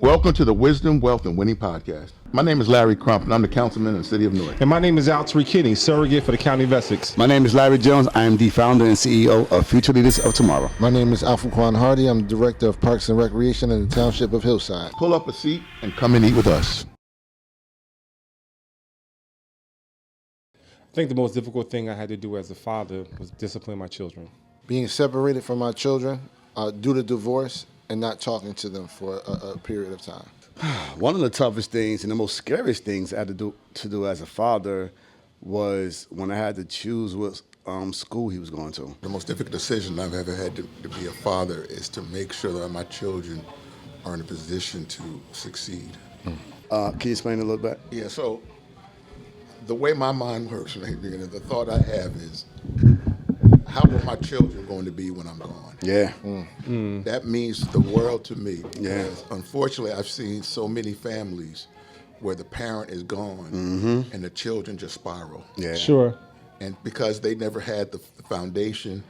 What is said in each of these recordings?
Welcome to the Wisdom, Wealth, and Winning Podcast. My name is Larry Crump, and I'm the councilman in the city of Newark. And my name is Al Kinney, surrogate for the County of Essex. My name is Larry Jones. I am the founder and CEO of Future Leaders of Tomorrow. My name is Alpha Quan Hardy. I'm the director of Parks and Recreation in the Township of Hillside. Pull up a seat and come and eat with us. I think the most difficult thing I had to do as a father was discipline my children. Being separated from my children due to divorce and not talking to them for a period of time. One of the toughest things and the most scariest things I had to do as a father was when I had to choose what school he was going to. The most difficult decision I've ever had to be a father is to make sure that my children are in a position to succeed. Can you explain a little bit? Yeah, so the way my mind works, the thought I have is, how are my children going to be when I'm gone? Yeah. That means the world to me. Yeah. Because unfortunately, I've seen so many families where the parent is gone and the children just spiral. Yeah. Sure. And because they never had the foundation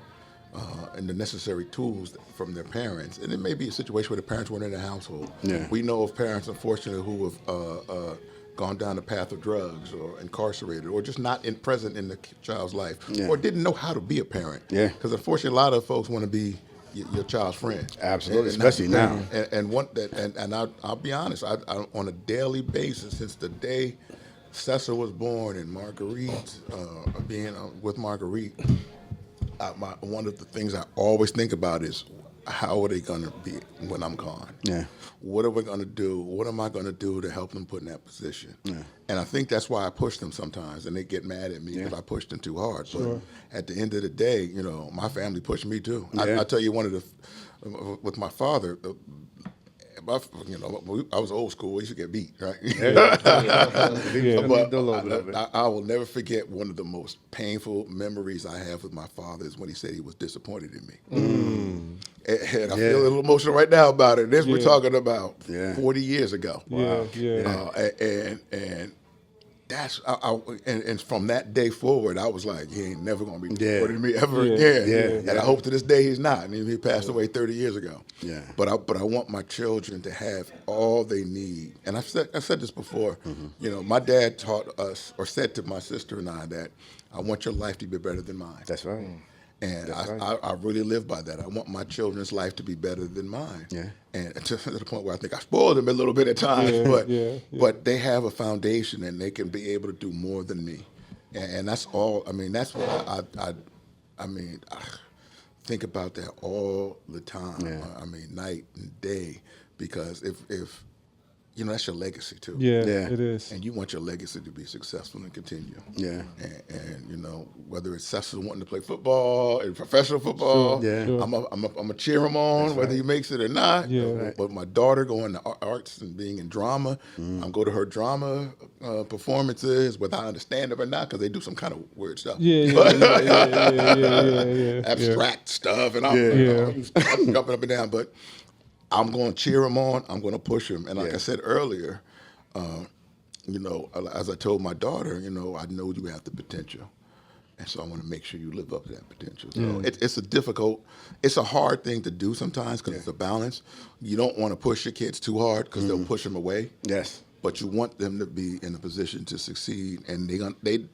and the necessary tools from their parents, and it may be a situation where the parents weren't in the household. Yeah. We know of parents, unfortunately, who have gone down the path of drugs or incarcerated or just not present in the child's life or didn't know how to be a parent. Yeah. Because unfortunately, a lot of folks want to be your child's friend. Absolutely, And especially now. I'll be honest, I on a daily basis since the day Cecil was born and Marguerite, being with Marguerite, one of the things I always think about is, how are they going to be when I'm gone? Yeah. What are we going to do? What am I going to do to help them put in that position? Yeah. And I think that's why I push them sometimes, and they get mad at me because I push them too hard. But at the end of the day, my family pushed me too. Yeah. I tell you, with my father, I was old school. We used to get beat, right? But I will never forget one of the most painful memories I have with my father is when he said he was disappointed in me. And I feel a little emotional right now about it. This we're talking about 40 years ago. Wow. And that's and from that day forward, I was like, he ain't never gonna be disappointed in me ever again. And I hope to this day he's not. I mean, he passed away 30 years ago. Yeah. But I want my children to have all they need. And I've said this before. My dad taught us, or said to my sister and I, that I want your life to be better than mine. That's right. And I really live by that. I want my children's life to be better than mine. Yeah. And to the point where I think I spoiled them a little bit at times, but they have a foundation and they can be able to do more than me. And that's all. I mean, that's what I think about that all the time. Yeah. I mean, night and day, because if that's your legacy too. Yeah, it is. And you want your legacy to be successful and continue. Yeah. And whether it's Cecil wanting to play football and professional football, I'm a cheer him on whether he makes it or not. Yeah. But my daughter going to arts and being in drama, I'm go to her drama performances, whether I understand them or not, because they do some kind of weird stuff. Abstract stuff, and I'm jumping up and down, but I'm going to cheer him on. I'm going to push him. And like I said earlier, as I told my daughter, I know you have the potential. And so I want to make sure you live up to that potential. So it's a hard thing to do sometimes because it's a balance. You don't want to push your kids too hard because they'll push them away. Yes. But you want them to be in a position to succeed, and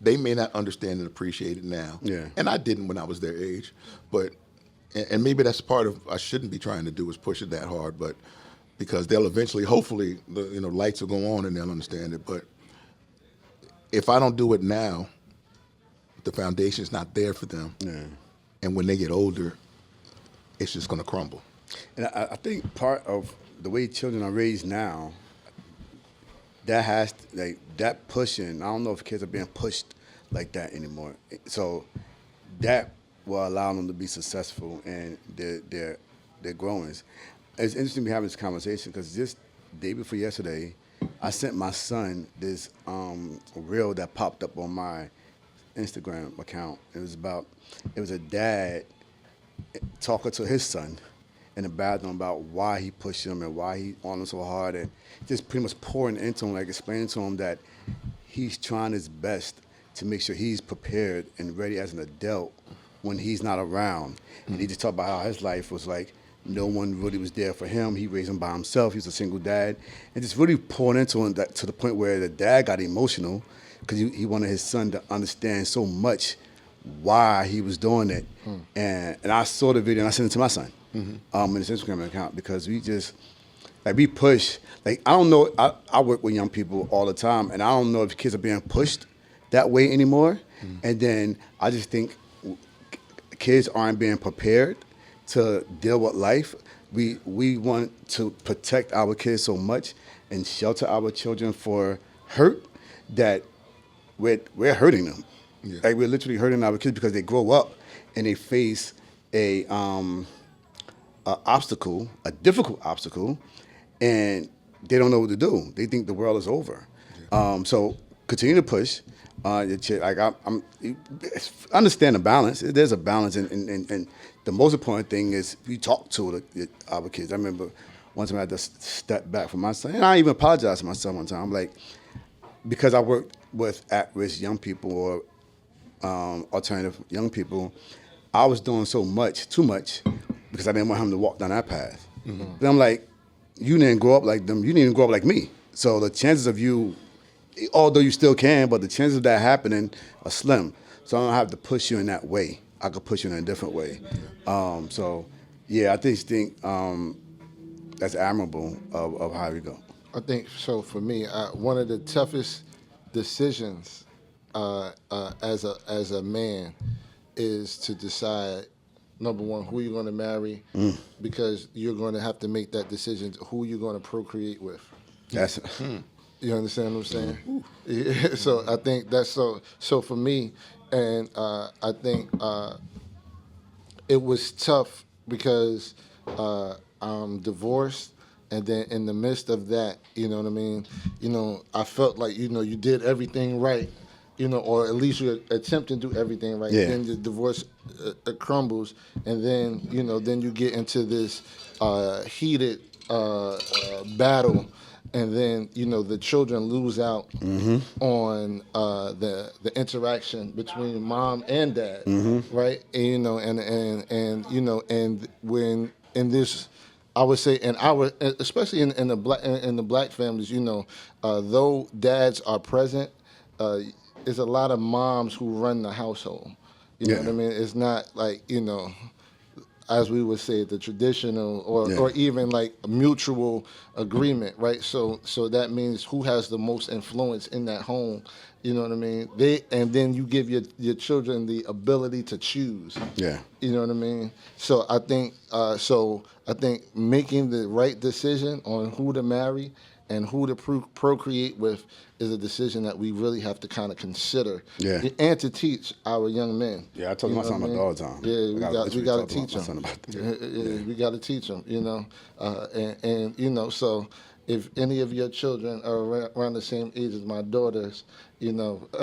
they may not understand and appreciate it now. Yeah. And I didn't when I was their age, but. And maybe that's part of I shouldn't be trying to do is push it that hard, but because they'll eventually, hopefully, the lights will go on and they'll understand it. But if I don't do it now, the foundation's not there for them. Yeah. And when they get older, it's just going to crumble. And I think part of the way children are raised now, that pushing. I don't know if kids are being pushed like that anymore. So that will allow them to be successful in their growings. It's interesting to be having this conversation because just day before yesterday, I sent my son this reel that popped up on my Instagram account. It was a dad talking to his son in the bathroom about why he pushed him and why he on him so hard, and just pretty much pouring into him, like explaining to him that he's trying his best to make sure he's prepared and ready as an adult when he's not around. And he just talked about how his life was like No one really was there for him. He raised him by himself. He was a single dad, and just really poured into him to the point where the dad got emotional because he wanted his son to understand so much why he was doing it. And I saw the video and I sent it to my son in his Instagram account because we push. Like, I don't know, I work with young people all the time, and I don't know if kids are being pushed that way anymore. And then I just think kids aren't being prepared to deal with life. We want to protect our kids so much and shelter our children for hurt that we're hurting them. Yeah. Like, we're literally hurting our kids because they grow up and they face a obstacle, a difficult obstacle, and they don't know what to do. They think the world is over. Yeah. So continue to push. Like I'm understand the balance. There's a balance, and the most important thing is we talk to our kids. I remember one time I had to step back from my son, and I even apologized to my son one time. I'm like, because I worked with at-risk young people or alternative young people, I was doing too much, because I didn't want him to walk down that path. But I'm like, you didn't grow up like them. You didn't even grow up like me. So the chances of you, although you still can, but the chances of that happening are slim. So I don't have to push you in that way. I could push you in a different way. So, yeah, I just think that's admirable of how we go. I think so. For me, one of the toughest decisions as a man is to decide, number one, who you're going to marry, because you're going to have to make that decision who you're going to procreate with. That's You understand what I'm saying? Yeah, so I think that's so for me, and I think it was tough because I'm divorced, and then in the midst of that, you know what I mean? You know, I felt like, you know, you did everything right, you know, or at least you're attempting to do everything right. Yeah. Then the divorce crumbles, and then, you know, then you get into this heated battle, and then, you know, the children lose out on the interaction between mom and dad, right? And, you know, and you know, and when in this, I would say, in our, especially in the black families, you know, though dads are present, there's a lot of moms who run the household. You know what I mean? It's not like, you know, as we would say, the traditional or even like a mutual agreement, right? So that means who has the most influence in that home, you know what I mean? And then you give your children the ability to choose. Yeah. You know what I mean? So I think making the right decision on who to marry and who to procreate with is a decision that we really have to kind of consider. Yeah. And to teach our young men. Yeah, I told my son about that all the time. Yeah, we got to teach them. Yeah, we got to teach them, you know. And you know, so if any of your children are around the same age as my daughters, you know. You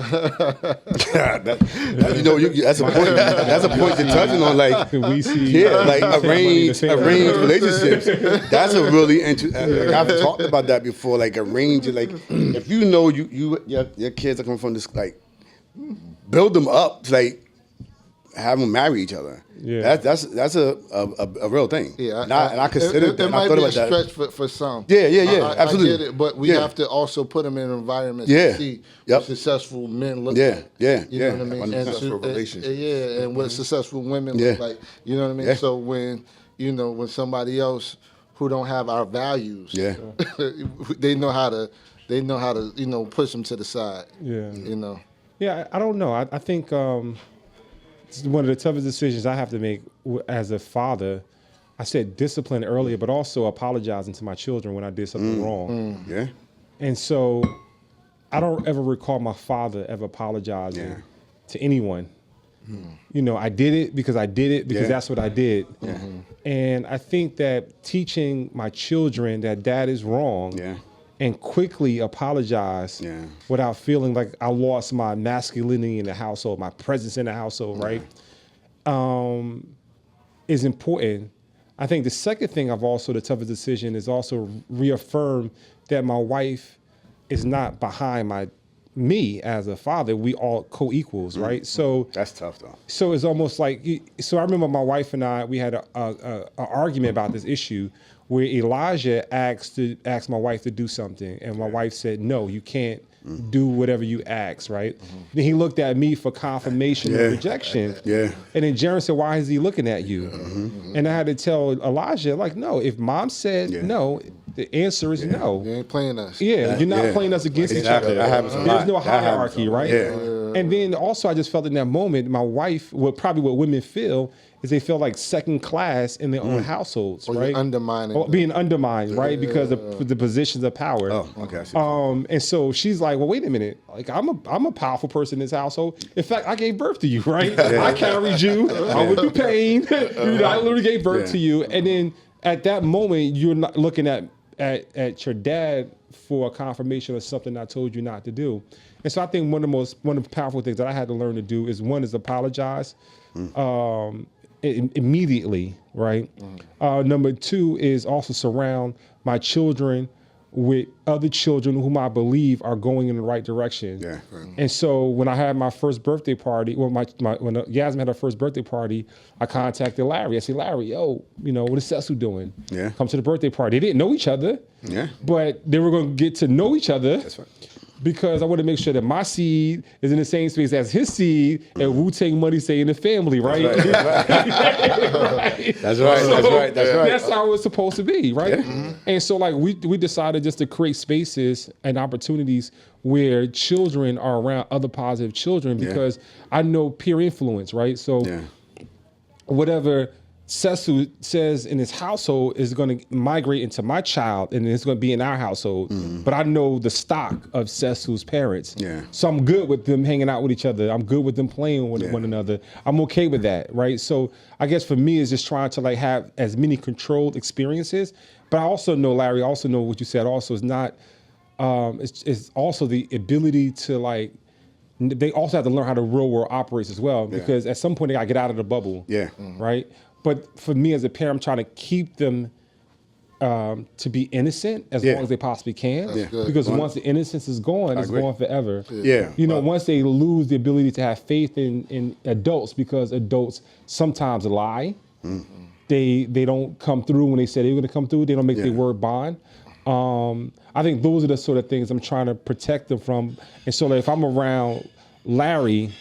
know, that's a point. That's a point you're touching on. Like, we see, like arranged relationships. That's a really interesting. Like, I've talked about that before. Like arrange, like if you know your kids are coming from this, like build them up. Like have them marry each other. Yeah, that's a real thing. Yeah, and I considered that. It might I thought be a about stretch for some. Yeah, absolutely. I get it, but we have to also put them in environments to see what successful men look like. You know what I mean? And successful relationship. And what successful women look like. You know what I mean? So when somebody else who don't have our values, they know how to push them to the side. Yeah. You know. Yeah, I don't know. I think it's one of the toughest decisions I have to make as a father. I said discipline earlier, but also apologizing to my children when I did something wrong. Yeah. And so I don't ever recall my father ever apologizing to anyone. You know, I did it because that's what I did. And I think that teaching my children that dad is wrong and quickly apologize without feeling like I lost my masculinity in the household, my presence in the household, right, is important. I think the second thing the toughest decision is also reaffirm that my wife is not behind me as a father, we all co-equals, right? So That's tough though. so it's almost like, so I remember my wife and I, we had a argument about this issue where Elijah asked my wife to do something, and my wife said, no, you can't do whatever you ask, right? Then he looked at me for confirmation of rejection. Yeah. And then Jaron said, why is he looking at you? And I had to tell Elijah, like, no, if mom said no, the answer is no. You ain't playing us. Yeah, you're not playing us against each other. That happens a lot. There's no That happens hierarchy, a lot. right? Yeah. And then also, I just felt in that moment, my wife, probably what women feel is they feel like second class in their own households, Or right? you're undermining Or them. being undermined, right? Because of the positions of power. Oh, okay. I see. And so she's like, well, wait a minute. Like, I'm a powerful person in this household. In fact, I gave birth to you, right? I carried you. I went through pain. I literally gave birth to you. And then at that moment, you're not looking at your dad for a confirmation of something I told you not to do. And so I think one of the powerful things that I had to learn to do is, one is apologize immediately, right? Number two is also surround my children with other children whom I believe are going in the right direction. Yeah. And so when I had my first birthday party, when Yasmin had her first birthday party, I contacted Larry. I said, Larry, yo, what is Cecil doing? Yeah. Come to the birthday party. They didn't know each other. Yeah. But they were going to get to know each other. That's right. Because I want to make sure that my seed is in the same space as his seed, and Wu-Tang Money stay in the family, right? That's right. That's right. That's how it's supposed to be, right? Yeah. And so, like, we decided just to create spaces and opportunities where children are around other positive children, because I know peer influence, right? So whatever Cecil says in his household is going to migrate into my child, and it's going to be in our household. But I know the stock of Cecil's parents. Yeah. So I'm good with them hanging out with each other. I'm good with them playing with one another. I'm okay with that, right? So I guess for me, it's just trying to like have as many controlled experiences. But I also know, Larry, also know what you said also is not, it's also the ability to like, they also have to learn how the real world operates as well, because at some point they got to get out of the bubble. Yeah. Right? But for me as a parent, I'm trying to keep them to be innocent as long as they possibly can. Because once the innocence is gone, it's gone forever. Yeah. Once they lose the ability to have faith in adults, because adults sometimes lie. They don't come through when they say they're going to come through. They don't make their word bond. I think those are the sort of things I'm trying to protect them from. And so like, if I'm around Larry,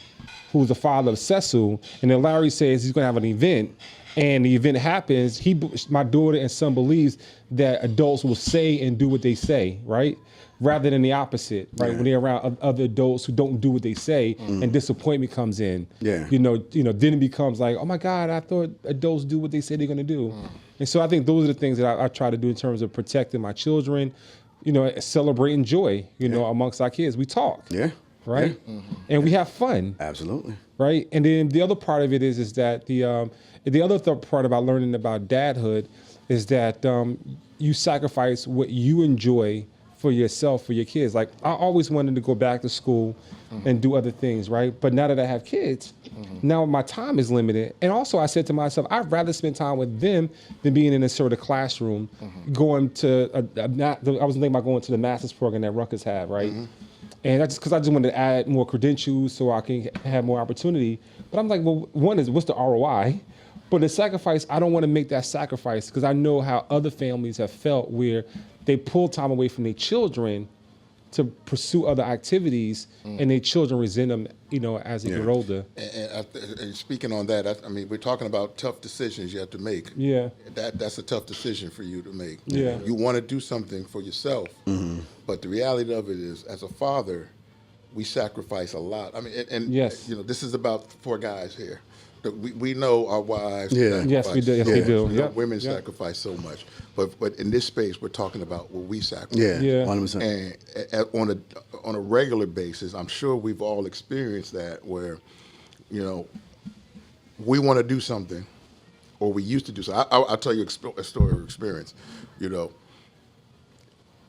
who's the father of Cecil, and then Larry says he's going to have an event, and the event happens, my daughter and son believes that adults will say and do what they say, right? Rather than the opposite, right? When they're around other adults who don't do what they say, and disappointment comes in. Then it becomes like, oh my God, I thought adults do what they say they're going to do. And so I think those are the things that I try to do in terms of protecting my children, celebrating joy, amongst our kids. We talk. Right? And we have fun. Absolutely. Right? And then the other part of it is that the other part about learning about dadhood is that you sacrifice what you enjoy for yourself, for your kids. Like, I always wanted to go back to school and do other things, right? But now that I have kids, now my time is limited. And also I said to myself, I'd rather spend time with them than being in a sort of classroom, going to, I was thinking about going to the master's program that Rutgers had, right? And that's because I just wanted to add more credentials so I can have more opportunity. But I'm like, well, one is, what's the ROI? But the sacrifice, I don't want to make that sacrifice, because I know how other families have felt where they pull time away from their children to pursue other activities, and their children resent them, as they get older. And speaking on that, I mean, we're talking about tough decisions you have to make. Yeah. That's a tough decision for you to make. Yeah. You want to do something for yourself, but the reality of it is, as a father, we sacrifice a lot. I mean, and this is about four guys here. We know our wives. Yes, we do. Yes, we do. Know women sacrifice so much, but in this space, we're talking about what we sacrifice. 100%. And on a regular basis, I'm sure we've all experienced that, where, we want to do something, or we used to do so. I'll tell you a story of experience.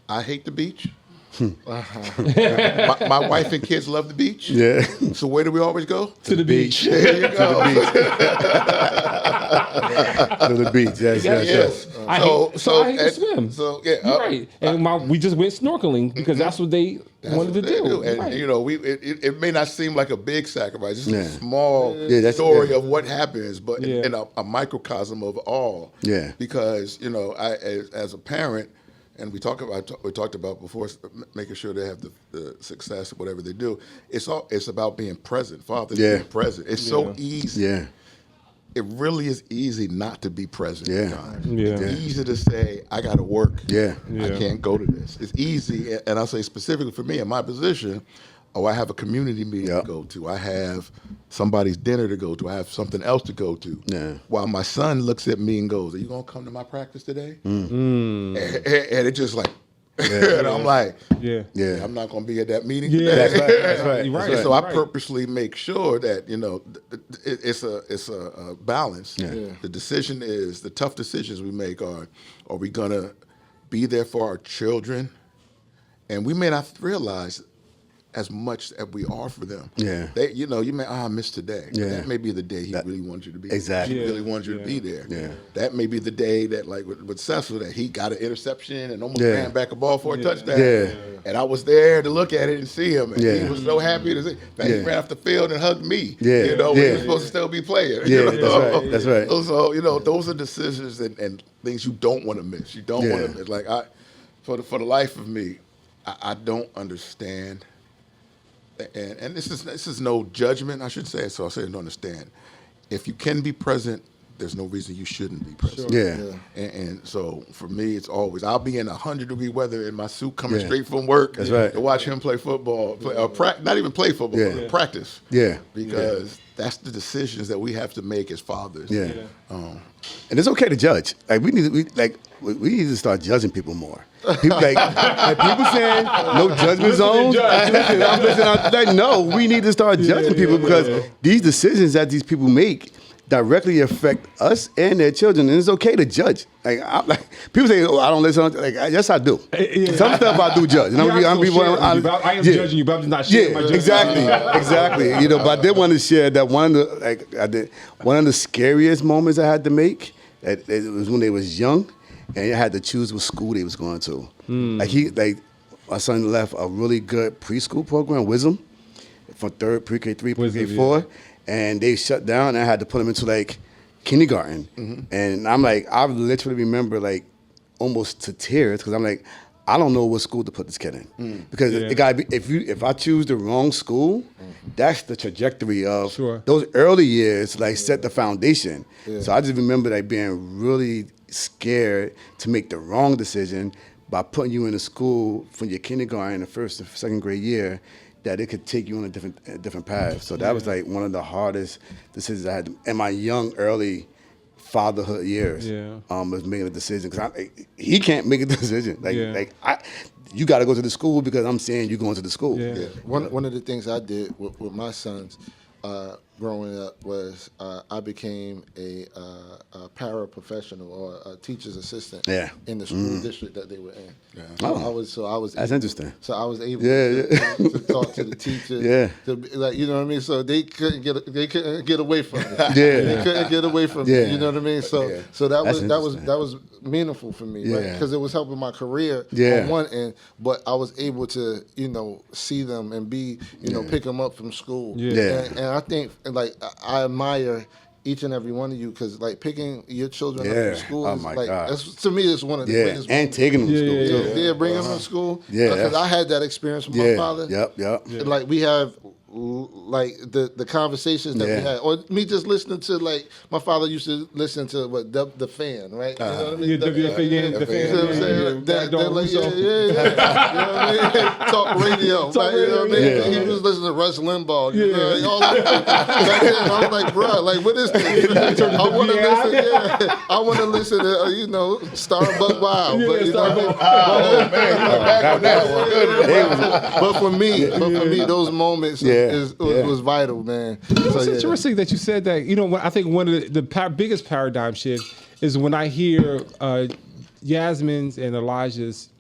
I hate the beach. My wife and kids love the beach. Yeah. So where do we always go? To the beach. There you go. To the beach. Yes. Yes. I hate to swim. So yeah, You're right. And we just went snorkeling because that's what they wanted to They do. And Right. you know, it may not seem like a big sacrifice. It's a small that's- story of what happens, but Yeah. in a microcosm of all. Yeah. Because you know, I as a parent, and we talked about before, making sure they have the success of whatever they do. It's about being present. Fathers being present. It's so easy. Yeah. It really is easy not to be present. Yeah. Guys. Yeah. It's easy to say, I got to work. Yeah. I can't go to this. It's easy. And I'll say specifically for me in my position, I have a community meeting to go to. I have somebody's dinner to go to. I have something else to go to. Yeah. While my son looks at me and goes, are you going to come to my practice today? And it's just like, and I'm like, I'm not going to be at that meeting today. That's right. That's right. You're right. That's So I Right. purposely make sure that, you know, it's a balance. The decision is, the tough decisions we make are we going to be there for our children? And we may not realize as much as we are for them. Yeah. They, you know, you may, I missed today. Yeah. That may be the day he really wants you to be there. Exactly. He really wants you to be there. Yeah. That may be the day that, like with Cecil, that he got an interception and almost Yeah. ran back a ball for a touchdown. Yeah. And I was there to look at it and see him. And Yeah. he was so happy to see. Man, he ran off the field and hugged me. Yeah. You know, when he Yeah. was supposed to still be playing. Yeah, You know? that's right. That's right. So, you know, those are decisions and things you don't want to miss. You don't want to miss. Like, for the life of me, I don't understand. And this is no judgment, I should say. So I'll say I don't understand. If you can be present, there's no reason you shouldn't be present. Yeah. And so for me, it's always, I'll be in 100-degree weather in my suit coming Yeah. straight from work That's right. to watch him play football, not even play football, but practice. Yeah. Because that's the decisions that we have to make as fathers. Yeah. And it's okay to judge. Like we need to start judging people more. People like people saying no judgment zones. No, we need to start judging people because these decisions that these people make directly affect us and their children, and it's okay to judge. Like people say, "Oh, I don't listen." Like yes, I do. Some stuff I do judge. And I am judging you, but I'm just not sharing my judgment. Exactly. You know, but I did want to share that one of the scariest moments I had to make. It was when they was young, and I had to choose what school they was going to. My son left a really good preschool program, Wisdom, from pre-K 3, pre-K 4, and they shut down. And I had to put him into like kindergarten, and I'm like, I literally remember like almost to tears because I'm like, I don't know what school to put this kid in because it got if I choose the wrong school, that's the trajectory of those early years. Like set the foundation. So I just remember like being really scared to make the wrong decision by putting you in a school from your kindergarten, the first and second grade year, that it could take you on a different path. So that was like one of the hardest decisions I had in my young early fatherhood years. Was making a decision because he can't make a decision. You got to go to the school because I'm saying you're going to the school. One of the things I did with my sons growing up was I became a paraprofessional or a teacher's assistant in the school district that they were in. I was. That's interesting. So I was able to talk to the teachers. To, like, you know what I mean. So they couldn't get away from it. They couldn't get away from it. You know what I mean. So that was meaningful for me, right? Because it was helping my career on one end, but I was able to see them and be pick them up from school. And I think like I admire each and every one of you because like picking your children up from school is like that's, to me it's one of the greatest and taking them to school bringing them to school because I had that experience with my father. Like we have like the conversations that we had, or me just listening to like my father used to listen to the fan, right? You know what I mean? The fan. You know what I'm saying? You know what I mean? Talk radio. You know what I mean? He was listening to Rush Limbaugh. You know, all that. Back then, I was like, bro, like what is this? I want to listen. I want to listen to Starbuck Wild. But you know what I mean? Oh man, back on that one. But for me, those moments was vital, man. It's interesting that you said that. I think one of the biggest paradigm shift is when I hear Yasmin's and Elijah's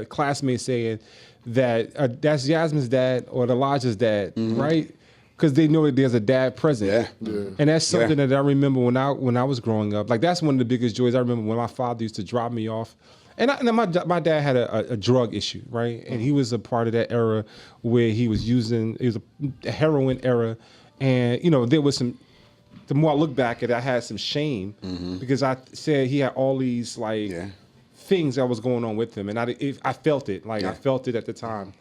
classmates saying that that's Jasmine's dad or Elijah's dad, right? Because they know that there's a dad present, and that's something that I remember when I was growing up. Like that's one of the biggest joys. I remember when my father used to drop me off, and my dad had a drug issue, right? And he was a part of that era where he was a heroin era, and there was some. The more I look back at it, I had some shame because I said he had all these things that was going on with him, and I felt it. I felt it at the time.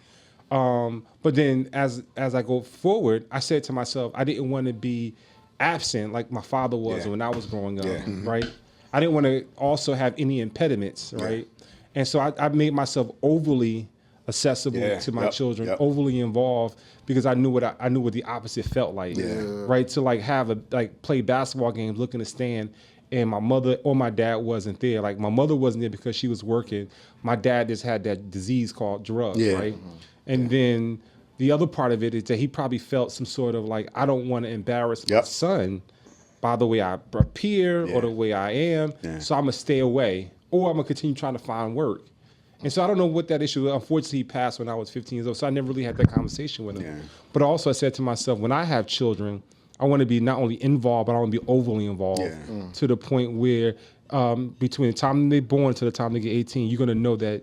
But then as I go forward, I said to myself, I didn't want to be absent like my father was when I was growing up, right? I didn't want to also have any impediments, right? And so I made myself overly accessible to my children, overly involved because I knew what the opposite felt like, right? To play basketball games, look in the stand, and my mother or my dad wasn't there. Like my mother wasn't there because she was working. My dad just had that disease called drugs, right? And then the other part of it is that he probably felt some sort of like, I don't want to embarrass my son by the way I appear or the way I am, so I'm gonna stay away or I'm gonna continue trying to find work. And so I don't know what that issue was. Unfortunately, he passed when I was 15 years old, so I never really had that conversation with him. Yeah. But also I said to myself, when I have children, I want to be not only involved, but I want to be overly involved to the point where between the time they're born to the time they get 18, you're going to know that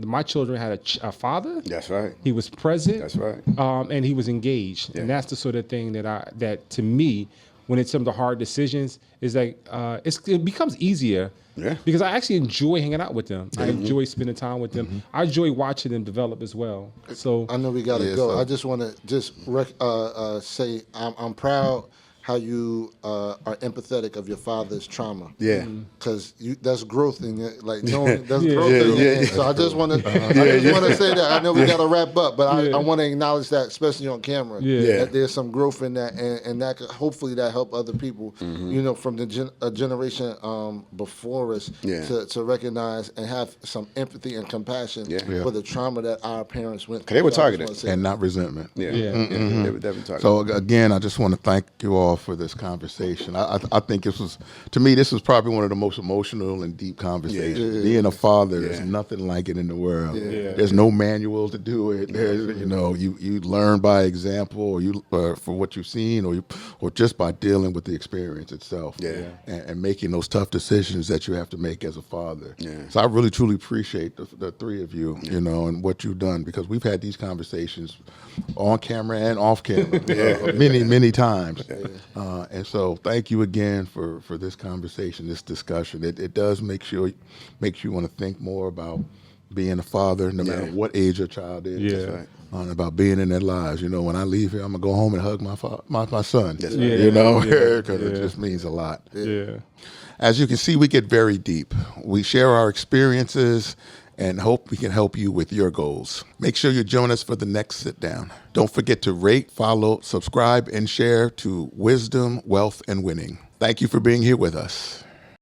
my children had a father. That's right. He was present. That's right. And he was engaged. Yeah. And that's the sort of thing that to me, when it's some of the hard decisions, is like it becomes easier. Yeah. Because I actually enjoy hanging out with them. I enjoy spending time with them. I enjoy watching them develop as well. So I know we got to go. I just want to say I'm proud how you are empathetic of your father's trauma. Yeah. Because that's growth in it. Like knowing that's growth in it. So I just want to say that. I know we got to wrap up, but I want to acknowledge that, especially on camera. That there's some growth in that, and that could, hopefully that help other people. From the generation before us to recognize and have some empathy and compassion for the trauma that our parents went through. They were targeted and not resentment. They were definitely targeted. So again, I just want to thank you all for this conversation. I think this was probably one of the most emotional and deep conversations. Being a father, there's nothing like it in the world. There's no manual to do it. You learn by example, or you for what you've seen, or just by dealing with the experience itself. And making those tough decisions that you have to make as a father. So I really truly appreciate the three of you, and what you've done, because we've had these conversations on camera and off camera many times. And so thank you again for this conversation, this discussion. It does makes you want to think more about being a father, no matter what age your child is. About being in their lives. When I leave here, I'm going to go home and hug my son, because it just means a lot. As you can see, we get very deep. We share our experiences and hope we can help you with your goals. Make sure you join us for the next sit down. Don't forget to rate, follow, subscribe, and share to Wisdom, Wealth, and Winning. Thank you for being here with us.